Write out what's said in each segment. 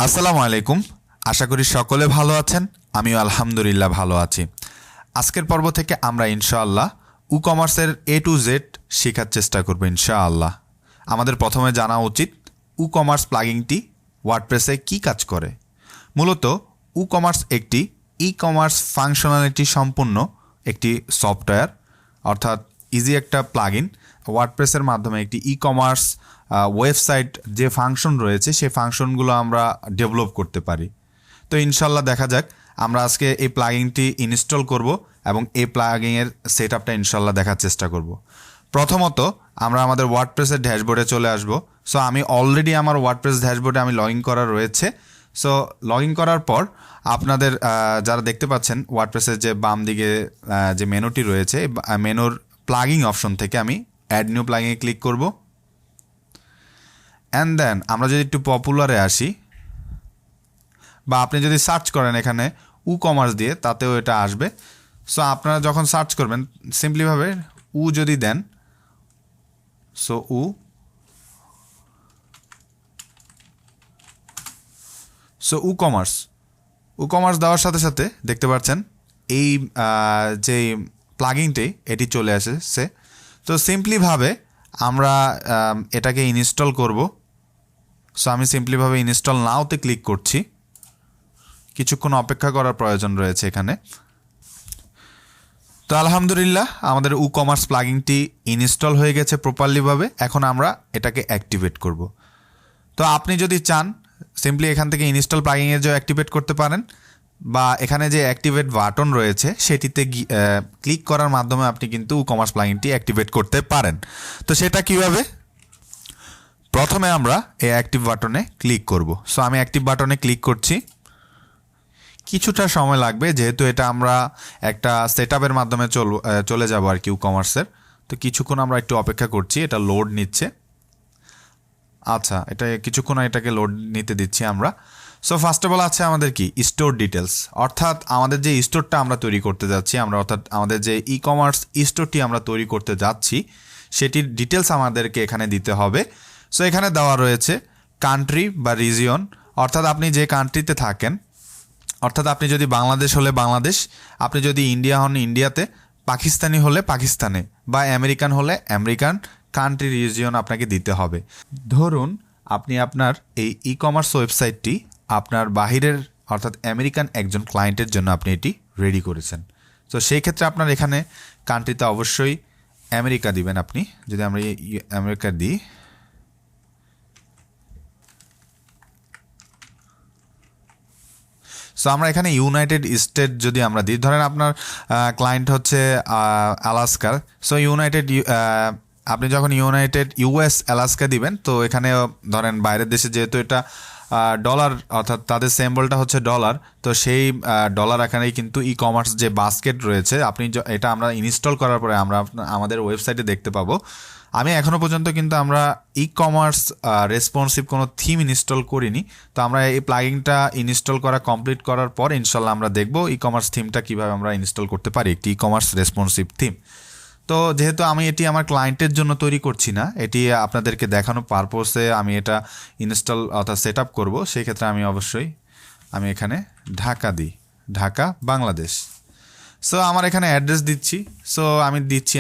আসসালামু আলাইকুম। আশা করি সকলে ভালো আছেন। আমিও আলহামদুলিল্লাহ ভালো আছি। আজকের পর্ব থেকে আমরা ইনশাআল্লাহ WooCommerceের A to Z শেখার চেষ্টা করব ইনশাআল্লাহ। আমাদের প্রথমে জানা উচিত WooCommerce প্লাগিনটি ওয়ার্ডপ্রেসে কী কাজ করে। মূলত WooCommerce একটি ই-কমার্স ফাংশনালিটি সম্পন্ন একটি সফটওয়্যার, অর্থাৎ ইজি একটা প্লাগিন। ওয়ার্ডপ্রেসের মাধ্যমে একটি ই-কমার্স ওয়েবসাইট যে ফাংশন রয়েছে সেই ফাংশনগুলো আমরা ডেভেলপ করতে পারি। তো ইনশাল্লাহ দেখা যাক, আমরা আজকে এই প্লাগিনটি ইনস্টল করব এবং এই প্লাগিনের সেট আপটা ইনশাল্লাহ দেখার চেষ্টা করব। প্রথমত আমরা আমাদের ওয়ার্ডপ্রেসের ড্যাশবোর্ডে চলে আসব। সো আমি অলরেডি আমার ওয়ার্ডপ্রেস ড্যাশবোর্ডে আমি লগ ইন করা রয়েছে। সো লগ ইন করার পর আপনাদের যারা দেখতে পাচ্ছেন ওয়ার্ডপ্রেসের যে বাম দিকে যে মেনুটি রয়েছে, মেনুর প্লাগিং অপশন থেকে আমি অ্যাড নিউ প্লাগিংয়ে ক্লিক করব। অ্যান্ড দেন আমরা যদি একটু পপুলারে আসি, বা আপনি যদি সার্চ করেন এখানে WooCommerce দিয়ে, তাতেও এটা আসবে। সো আপনারা যখন সার্চ করবেন সিম্পলিভাবে যদি দেন, সো WooCommerce দেওয়ার সাথে সাথে দেখতে পাচ্ছেন এই যে প্লাগিনটি এটি চলে আসছে। তো সিম্পলিভাবে আমরা এটাকে ইনস্টল করব। সো আমি সিম্পলিভাবে ইনস্টল নাওতে ক্লিক করছি। কিছুক্ষণ অপেক্ষা করার প্রয়োজন রয়েছে এখানে। তো আলহামদুলিল্লাহ আমাদের WooCommerce প্লাগিনটি ইনস্টল হয়ে গেছে প্রপারলিভাবে। এখন আমরা এটাকে অ্যাক্টিভেট করব। তো আপনি যদি চান সিম্পলি এখান থেকে ইনস্টল প্লাগিংয়ে যে অ্যাক্টিভেট করতে পারেন, বা এখানে যে অ্যাক্টিভেট বাটন রয়েছে সেটিতে ক্লিক করার মাধ্যমে আপনি কিন্তু WooCommerce প্লাগিনটি অ্যাক্টিভেট করতে পারেন। তো সেটা কিভাবে? প্রথমে আমরা এই অ্যাক্টিভ বাটনে ক্লিক করব। সো আমি অ্যাক্টিভ বাটনে ক্লিক করছি। কিছুটা সময় লাগবে, যেহেতু এটা আমরা একটা সেটআপের মাধ্যমে চলে যাব আর কি WooCommerceের। তো কিছুক্ষণ আমরা একটু অপেক্ষা করছি, এটা লোড নিচ্ছে। আচ্ছা, এটা কিছুক্ষণ এটাকে লোড নিতে দিচ্ছি আমরা। সো ফার্স্ট অফ অল আছে আমাদের কি স্টোর ডিটেলস, অর্থাৎ আমাদের যে স্টোরটা আমরা তৈরি করতে যাচ্ছি, অর্থাৎ আমাদের যে ই-কমার্স স্টোরটি আমরা তৈরি করতে যাচ্ছি সেটির ডিটেলস আমাদেরকে এখানে দিতে হবে। সো এখানে দেওয়া রয়েছে কান্ট্রি বা রিজিয়ন, অর্থাৎ আপনি যে কান্ট্রিতে থাকেন, অর্থাৎ আপনি যদি বাংলাদেশ হলে বাংলাদেশ, আপনি যদি ইন্ডিয়া হন ইন্ডিয়াতে, পাকিস্তানি হলে পাকিস্তানে, বা আমেরিকান হলে আমেরিকান কান্ট্রি রিজিয়ন আপনাকে দিতে হবে। ধরুন আপনি আপনার এই ই-কমার্স ওয়েবসাইটটি আপনার বাহিরের অর্থাৎ আমেরিকান একজন ক্লায়েন্টের জন্য আপনি এটি রেডি করেছেন। তো সেই ক্ষেত্রে আপনার এখানে কান্ট্রিতে অবশ্যই আমেরিকা দিবেন। আপনি যদি আমরা আমেরিকা দিই, সো আমরা এখানে ইউনাইটেড স্টেট যদি আমরা দিই, ধরেন আপনার ক্লায়েন্ট হচ্ছে আলাস্কার, সো আপনি যখন ইউএস আলাস্কা দিবেন, তো এখানে ধরেন বাইরের দেশে যেহেতু এটা ডলার, অর্থাৎ তাদের সিম্বলটা হচ্ছে ডলার, তো সেই ডলার এখানেই কিন্তু ই-কমার্স যে বাস্কেট রয়েছে এটা আমরা ইনস্টল করার পরে আমরা আমাদের ওয়েবসাইটে দেখতে পাবো। আমি এখনও পর্যন্ত কিন্তু আমরা ই-কমার্স রেসপন্সিভ কোনো থিম ইনস্টল করিনি। তো আমরা এই প্লাগিনটা ইনস্টল করা কমপ্লিট করার পর ইনশাল্লাহ আমরা দেখব ই-কমার্স থিমটা কীভাবে আমরা ইনস্টল করতে পারি, একটি ই-কমার্স রেসপন্সিভ থিম। তো যেহেতু আমি এটি আমার ক্লায়েন্টের জন্য তৈরি করছি না, এটি আপনাদেরকে দেখানো পারপোসে আমি এটা ইনস্টল অর্থাৎ সেট আপ করবো, সেই ক্ষেত্রে আমি এখানে ঢাকা দিই, ঢাকা বাংলাদেশ। সো আমার এখানে অ্যাড্রেস দিচ্ছি। সো আমি দিচ্ছি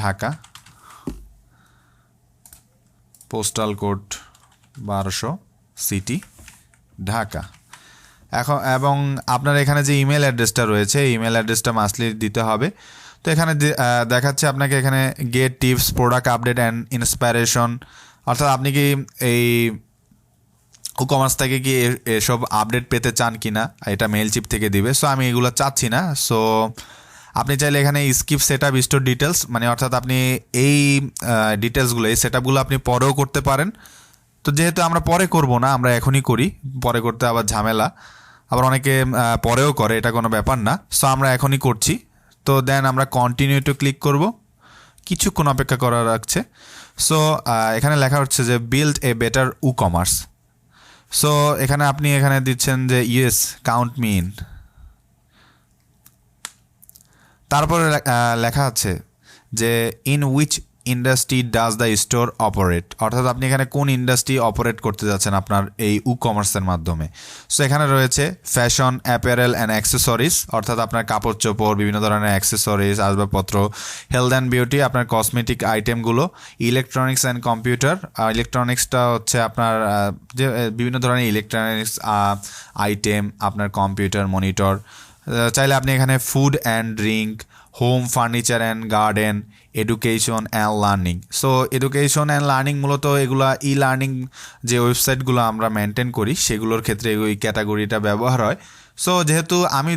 Dhaka, postal code 1200, city Dhaka. এবং আপনার এখানে যে ইমেল অ্যাড্রেসটা রয়েছে এই ইমেল অ্যাড্রেসটা মাস্টলি দিতে হবে। তো এখানে দেখাচ্ছে আপনাকে এখানে get tips, product update and inspiration, অর্থাৎ আপনি কি এই WooCommerce থেকে কি এসব আপডেট পেতে চান কি না, এটা মেল চিপ থেকে দিবে। সো আমি এগুলো চাচ্ছি না। সো আপনি চাইলে এখানে skip set up store details, মানে অর্থাৎ আপনি এই ডিটেলসগুলো এই সেট আপগুলো আপনি পরেও করতে পারেন। তো যেহেতু আমরা পরে করব না, আমরা এখনই করি, পরে করতে আবার ঝামেলা, আবার অনেকে পরেও করে, এটা কোনো ব্যাপার না। সো আমরা এখনই করছি। তো দেন আমরা কন্টিনিউ টু ক্লিক করব, কিছুক্ষণ অপেক্ষা করা রাখছে। সো এখানে লেখা হচ্ছে যে build a better WooCommerce। So আপনি এখানে দিচ্ছেন যে ইয়েস কাউন্ট মি ইন। তারপরে লেখা আছে যে in which industry does the store operate, অর্থাৎ আপনি এখানে কোন ইন্ডাস্ট্রি অপারেট করতে যাচ্ছেন আপনার এই WooCommerceর মাধ্যমে। সো এখানে রয়েছে ফ্যাশন, অ্যাপারেল অ্যান্ড অ্যাক্সেসরিজ, অর্থাৎ আপনার কাপড় চোপড়, বিভিন্ন ধরনের অ্যাক্সেসরিজ, আসবাবপত্র, হেলথ অ্যান্ড বিউটি, আপনার কসমেটিক আইটেমগুলো, ইলেকট্রনিক্স অ্যান্ড কম্পিউটার। ইলেকট্রনিক্সটা হচ্ছে আপনার যে বিভিন্ন ধরনের ইলেকট্রনিক্স আইটেম, আপনার কম্পিউটার, মনিটর। চাইলে আপনি এখানে food and drink, home furniture and garden, education and learning. So education and learning মূলত এগুলা লার্নিং যে ওয়েবসাইটগুলো আমরা মেনটেন করি সেগুলোর ক্ষেত্রে ওই ক্যাটাগরিটা ব্যবহার হয়। সো যেহেতু আমি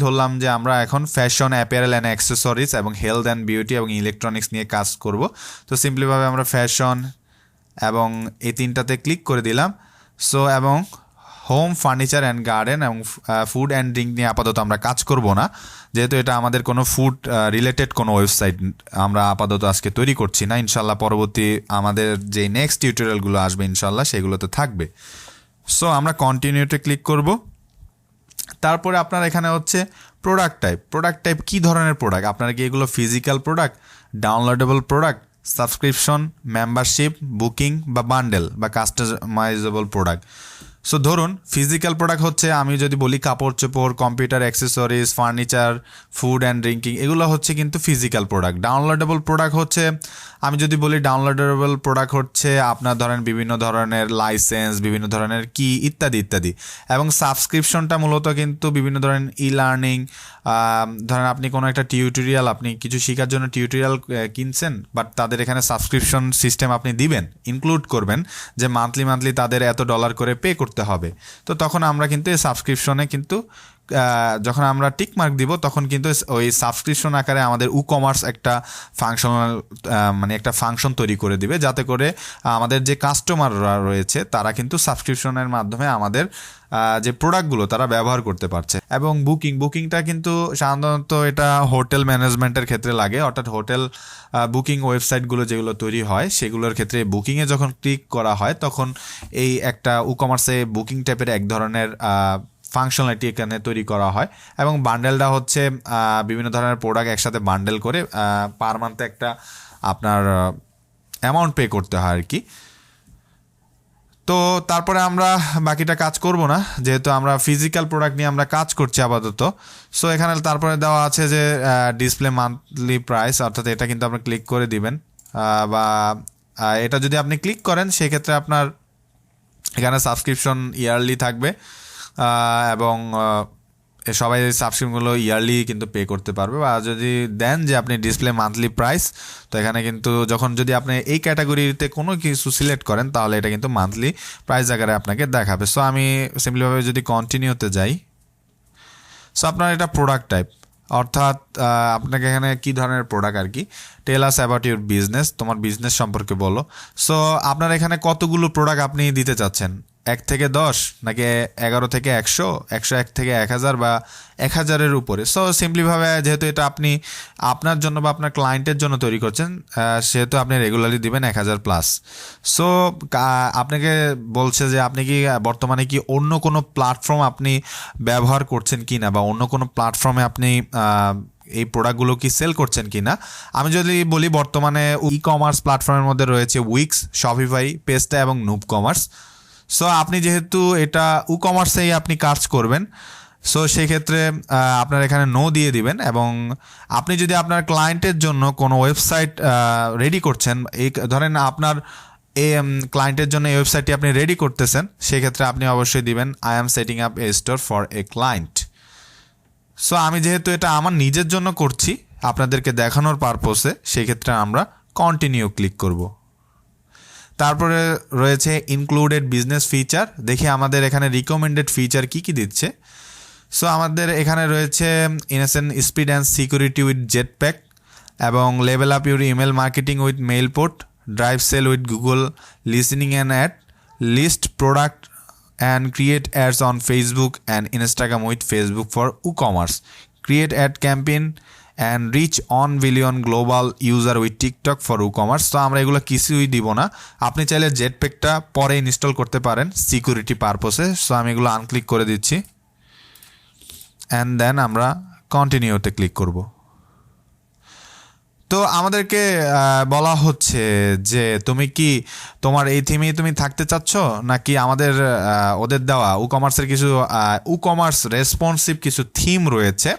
ধরলাম যে আমরা এখন ফ্যাশন, অ্যাপারেল অ্যান্ড অ্যাক্সেসরিজ এবং হেলথ অ্যান্ড বিউটি এবং ইলেকট্রনিক্স নিয়ে কাজ করব। তো সিম্পলিভাবে আমরা ফ্যাশন এবং এই তিনটাতে ক্লিক করে দিলাম। সো এবং হোম ফার্নিচার অ্যান্ড গার্ডেন এবং ফুড অ্যান্ড ড্রিঙ্ক নিয়ে আপাতত আমরা কাজ করব না, যেহেতু এটা আমাদের কোনো ফুড রিলেটেড কোনো ওয়েবসাইট আমরা আপাতত আজকে তৈরি করছি না। ইনশাল্লাহ পরবর্তী আমাদের যে নেক্সট টিউটোরিয়ালগুলো আসবে ইনশাল্লাহ সেগুলোতে থাকবে। সো আমরা কন্টিনিউতে ক্লিক করব। তারপরে আপনার এখানে হচ্ছে প্রোডাক্ট টাইপ কী ধরনের প্রোডাক্ট, আপনার কি এগুলো physical product, downloadable product, subscription, membership, booking বা বান্ডেল বা কাস্টমাইজেবল প্রোডাক্ট। সো ধরুন ফিজিক্যাল প্রোডাক্ট হচ্ছে, আমি যদি বলি কাপড় চোপড়, computer, accessories, furniture, food and drinking, এগুলো হচ্ছে কিন্তু ফিজিক্যাল প্রোডাক্ট। ডাউনলোডেবল প্রোডাক্ট হচ্ছে, আমি যদি বলি ডাউনলোডেবল প্রোডাক্ট হচ্ছে আপনার ধরেন বিভিন্ন ধরনের লাইসেন্স, বিভিন্ন ধরনের কি ইত্যাদি ইত্যাদি। এবং সাবস্ক্রিপশনটা মূলত কিন্তু বিভিন্ন ধরনের লার্নিং, ধরেন আপনি কোনো একটা টিউটোরিয়াল, আপনি কিছু শেখার জন্য টিউটোরিয়াল কিনছেন, বাট তাদের এখানে সাবস্ক্রিপশন সিস্টেম আপনি দিবেন, ইনক্লুড করবেন যে মান্থলি তাদের এত ডলার করে পে করতে হবে। তো তখন আমরা কিন্তু এই সাবস্ক্রিপশনে কিন্তু যখন আমরা টিক মার্ক দিব তখন কিন্তু ওই সাবস্ক্রিপশন আকারে আমাদের WooCommerce একটা ফাংশনাল মানে একটা ফাংশন তৈরি করে দিবে, যাতে করে আমাদের যে কাস্টমাররা রয়েছে তারা কিন্তু সাবস্ক্রিপশনের মাধ্যমে আমাদের যে প্রোডাক্টগুলো তারা ব্যবহার করতে পারছে। এবং বুকিংটা কিন্তু সাধারণত এটা হোটেল ম্যানেজমেন্টের ক্ষেত্রে লাগে, অর্থাৎ হোটেল বুকিং ওয়েবসাইটগুলো যেগুলো তৈরি হয় সেগুলোর ক্ষেত্রে বুকিংয়ে যখন ক্লিক করা হয় তখন এই একটা WooCommerce বুকিং টাইপের এক ধরনের ফাংশনালিটি এখানে তৈরি করা হয়। এবং বান্ডেলটা হচ্ছে বিভিন্ন ধরনের প্রোডাক্ট একসাথে বান্ডেল করে পার মান্থে একটা আপনার অ্যামাউন্ট পে করতে হয় আর কি। তো তারপরে আমরা বাকিটা কাজ করব না, যেহেতু আমরা ফিজিক্যাল প্রোডাক্ট নিয়ে আমরা কাজ করছি আপাতত। সো এখানে তারপরে দেওয়া আছে যে ডিসপ্লে মান্থলি প্রাইস, অর্থাৎ এটা কিন্তু আপনি ক্লিক করে দিবেন, বা এটা যদি আপনি ক্লিক করেন সেক্ষেত্রে আপনার এখানে সাবস্ক্রিপশন ইয়ারলি থাকবে, এবং সবাই সাবস্ক্রিপশনগুলো ইয়ারলি কিন্তু পে করতে পারবে। বা যদি দেন যে আপনি ডিসপ্লে মান্থলি প্রাইস, তো এখানে কিন্তু যদি আপনি এই ক্যাটাগরিতে কোনো কিছু সিলেক্ট করেন তাহলে এটা কিন্তু মান্থলি প্রাইস আকারে আপনাকে দেখাবে। সো আমি সিম্পলিভাবে যদি কন্টিনিউতে যাই, সো আপনার এটা প্রোডাক্ট টাইপ, অর্থাৎ আপনাকে এখানে কী ধরনের প্রোডাক্ট আর কি, টেল আস অ্যাবাউট ইউর বিজনেস, তোমার বিজনেস সম্পর্কে বলো। সো আপনার এখানে কতগুলো প্রোডাক্ট আপনি দিতে চাচ্ছেন, 1 থেকে 10 নাকি 11 থেকে 100, 101 থেকে 1000 বা 1000-এর উপরে। সো সিম্পলিভাবে যেহেতু এটা আপনি আপনার জন্য বা আপনার ক্লায়েন্টের জন্য তৈরি করছেন, সেহেতু আপনি রেগুলারলি দিবেন 1000+। সো আপনাকে বলছে যে আপনি কি বর্তমানে কি অন্য কোনো প্ল্যাটফর্ম আপনি ব্যবহার করছেন কি না, বা অন্য কোনো প্ল্যাটফর্মে আপনি এই প্রোডাক্টগুলো কি সেল করছেন কি না। আমি যদি বলি বর্তমানে ই-কমার্স প্ল্যাটফর্মের মধ্যে রয়েছে উইক্স, শপিফাই, পেস্টা এবং নুবকমার্স। সো আপনি যেহেতু এটা WooCommerce-এই আপনি কাজ করবেন, সো সেক্ষেত্রে আপনার এখানে নো দিয়ে দিবেন। এবং আপনি যদি আপনার ক্লায়েন্টের জন্য কোনো ওয়েবসাইট রেডি করছেন, এই ধরেন আপনার এই ক্লায়েন্টের জন্য এই ওয়েবসাইটটি আপনি রেডি করতেছেন, সেক্ষেত্রে আপনি অবশ্যই দিবেন I am setting up A store for a client. So আমি যেহেতু এটা আমার নিজের জন্য করছি আপনাদেরকে দেখানোর পারপোসে, সেক্ষেত্রে আমরা কন্টিনিউ ক্লিক করব। তারপরে রয়েছে ইনক্লুডেড বিজনেস ফিচার, দেখি আমাদের এখানে রিকমেন্ডেড ফিচার কী কী দিচ্ছে। সো আমাদের এখানে রয়েছে instant speed and security with Jetpack, এবং level up your email marketing with MailPoet, drive sale with Google listings and ad, list product and create ads on Facebook and Instagram with Facebook for WooCommerce, create ad campaign and reach 1 billion global user with TikTok for WooCommerce। তো আমরা এগুলো কিছুই দিব না, আপনি চাইলে জেটপ্যাকটা পরে install করতে পারেন সিকিউরিটি পারপোসে। সো আমি এগুলো আনক্লিক করে দিচ্ছি, অ্যান্ড দেন আমরা কন্টিনিউতে ক্লিক করব। তো আমাদেরকে বলা হচ্ছে যে তুমি কি তোমার এই থিমেই তুমি থাকতে চাচ্ছ, নাকি আমাদের ওদের দেওয়া WooCommerce'র কিছু WooCommerce রেসপন্সিভ কিছু থিম রয়েছে,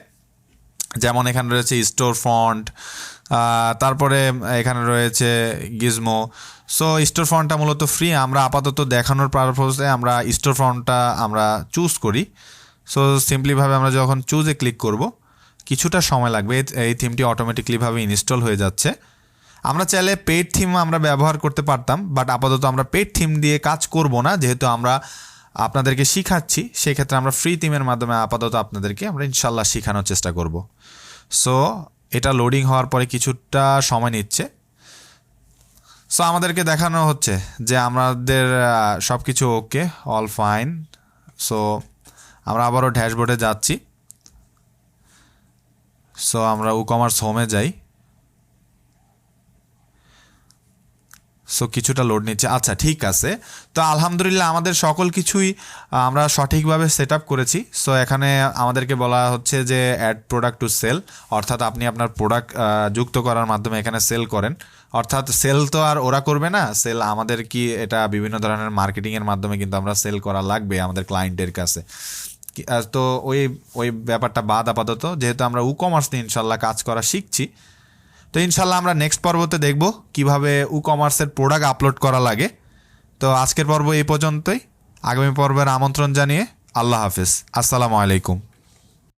যেমন এখানে রয়েছে স্টোর ফন্ট, তারপরে এখানে রয়েছে গিজমো। সো স্টোর ফন্টটা মূলত ফ্রি, আমরা আপাতত দেখানোর পারপোজে আমরা স্টোর ফন্টটা আমরা চুজ করি। সো সিম্পলিভাবে আমরা যখন চুজে ক্লিক করব, কিছুটা সময় লাগবে, এই থিমটি অটোমেটিকলিভাবে ইনস্টল হয়ে যাচ্ছে। আমরা চাইলে পেইড থিম আমরা ব্যবহার করতে পারতাম, বাট আপাতত আমরা পেইড থিম দিয়ে কাজ করব না, যেহেতু আমরা আপনাদেরকে শিখাচ্ছি। সেক্ষেত্রে আমরা ফ্রি থিমের মাধ্যমে আপাতত আপনাদেরকে আমরা ইনশাল্লাহ শেখানোর চেষ্টা করব। সো এটা লোডিং হওয়ার পরে কিছুটা সময় নিচ্ছে। সো আমাদেরকে দেখানো হচ্ছে যে আমাদের সব কিছু ওকে, অল ফাইন। সো আমরা আবারও ড্যাশবোর্ডে যাচ্ছি। সো আমরা WooCommerce হোমে যাই। সো কিছুটা লোড নিচ্ছে। আচ্ছা, ঠিক আছে। তো আলহামদুলিল্লাহ আমাদের সকল কিছুই আমরা সঠিকভাবে সেট আপ করেছি। সো এখানে আমাদেরকে বলা হচ্ছে যে অ্যাড প্রোডাক্ট টু সেল, অর্থাৎ আপনি আপনার প্রোডাক্ট যুক্ত করার মাধ্যমে এখানে সেল করেন। অর্থাৎ সেল তো আর ওরা করবে না, সেল আমাদের কি এটা বিভিন্ন ধরনের মার্কেটিংয়ের মাধ্যমে কিন্তু আমরা সেল করা লাগবে আমাদের ক্লায়েন্টের কাছে। তো ওই ব্যাপারটা বাদ আপাতত, যেহেতু আমরা WooCommerce নিয়ে ইনশাল্লাহ কাজ করা শিখছি। তো ইনশাল্লাহ আমরা নেক্সট পর্বতে দেখব কিভাবে WooCommerce'ের প্রোডাক্ট আপলোড করা লাগে। তো আজকের পর্ব এই পর্যন্তই। আগামী পর্বের আমন্ত্রণ জানিয়ে আল্লাহ হাফেজ, আসসালামু আলাইকুম।